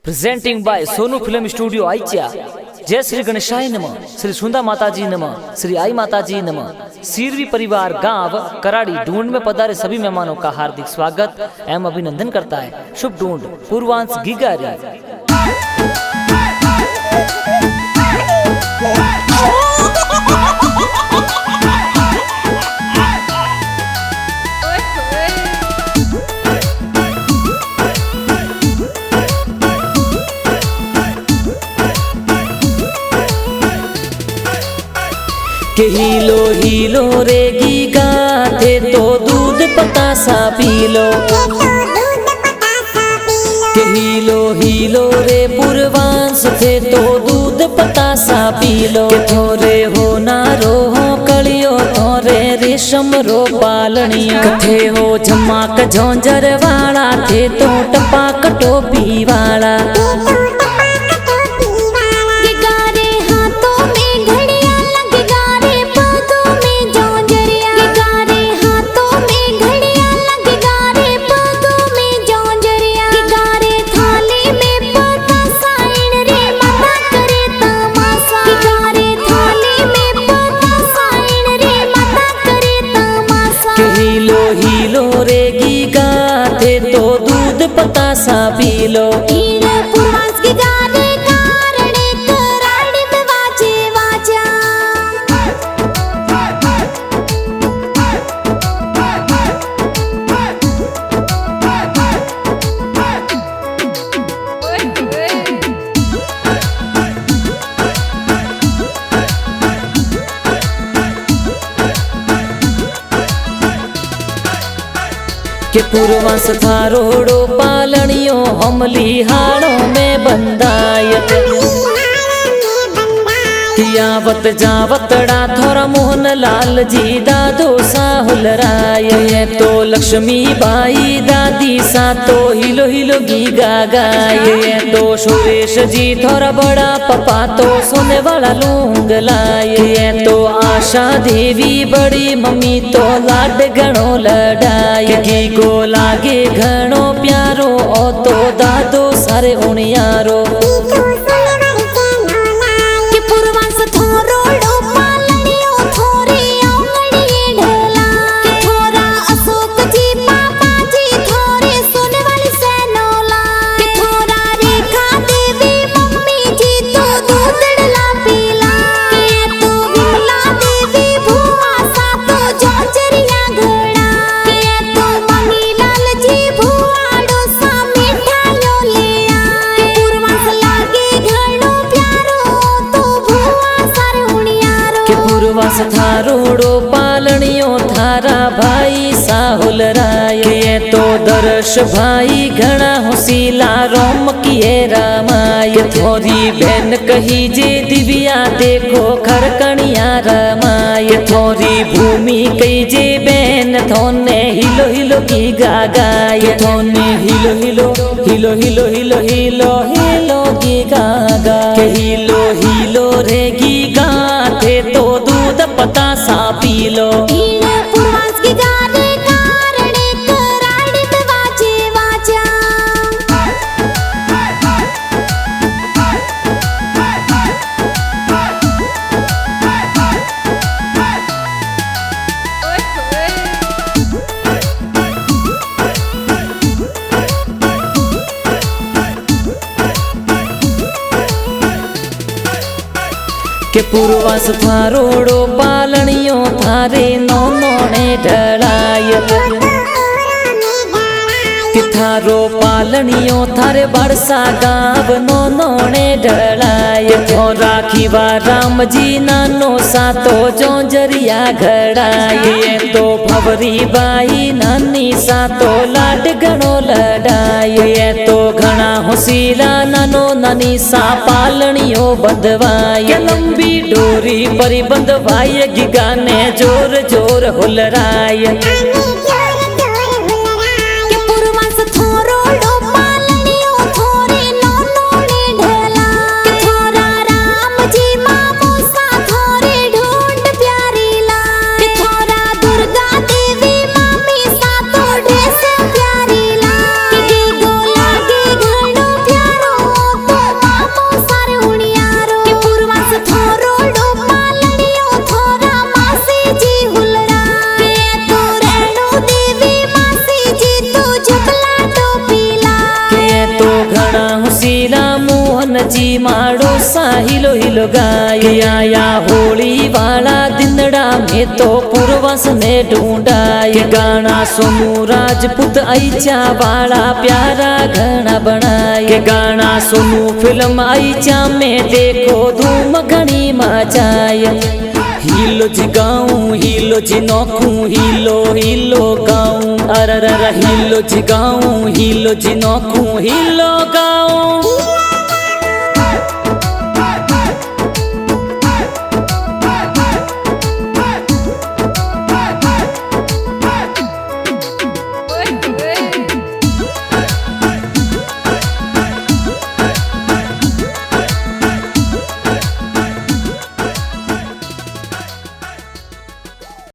Presenting by Sonu film studio आइच्या। जय श्री गणेशाय नमः, श्री सुंदा माताजी नमः, श्री आई माताजी नमः। सीरवी परिवार गांव कराड़ी ढूंढ में पधारे सभी मेहमानों का हार्दिक स्वागत एवं अभिनंदन करता है। शुभ ढूंढ पूर्वांश गिगारी। के हीलो हीलो रे गीगा थे तो दूध पतासा पी लो। के हीलो हीलो रे पूर्वांश थे तो दूध पतासा पी लो। के थोरे हो नारो हो कलियो थोरे रेशम रो पालनिया। कथे हो झमाक झोंझर वाला थे तो टपाक टोपी वाला। हीलो रे गीगा थे तो दूध पतासा पी लो। पूर्वांश की गाने कारणे कराड़ी में वाजे वाजा। के पूर्वांश थारोड़ो पालनियो हमली हाड़ों में बंदाय। आवत जावतड़ा थोड़ा मोहन लाल जी दादो साहुल राय। तो लक्ष्मी बाई दादी सा तो हिलो हिलो गीगा गाय। तो सुरेश जी थोड़ा बड़ा पपा तो सोने वाला लूंग लाए। तो आशा देवी बड़ी मम्मी तो लाड घणो लड़ाई। की को लागे घणो प्यारो ओ तो दादो सारे उनियारो। पूर्वांश थारोड़ो पालनियो थारा भाई साहुल राय। तो दर्श भाई घना होसीला रोम किए रामाय। थोरी बहन कही जे दिव्या देखो खरकणिया रमाय। थोरी भूमि कही जे बहन थोने हिलो हिलो की गागाय। थोने हिलो हिलो हिलो हिलो हिलो हिलो हिलो की गागा। हिलो हिलो रे गीगा थे तो दूध पतासा पी लो। पूर्वांश की गाने कारणे कराड़ी में वाजे वाजा। के पूर्वांश थारोड़ो पालनियो थारे नोने ढड़ाय। कि थारो पालनियो थारे बरसा गाँव नोने ढड़ाय। तो राखी वा राम जी नानो सातो जोंजरिया घड़ाय। तो भवरी बाई नानी सातो लाड घणो लड़ाय। तो घना होसीला नानो नानी सा पालनियो बंधवाय। लंबी डोरी परी बंधवाय गिगा ने जोर जोर हुलराय। दुर्गा देवी मम्मी सा तो ड्रेस प्यारी ला। ઘણા હુસીલા મોહનજી માડો સાહિલો હિલો ગાય આયા હોળી વાળા દિંદડા મેં તો પૂર્વસ ને ઢૂંઢાય ગાણા સોનુ રાજપૂત આઈચા વાળા પ્યારા ઘણા બનાય કે ગાણા સોનુ ફિલ્મ આઈચા મેં દેખો ધૂમ ઘણી મચાય हीलो जी गाऊं हीलो जी नोखूं हीलो हीलो गाऊं अरर हीलो जी गाऊं हीलो जी नोखूं हीलो गाऊं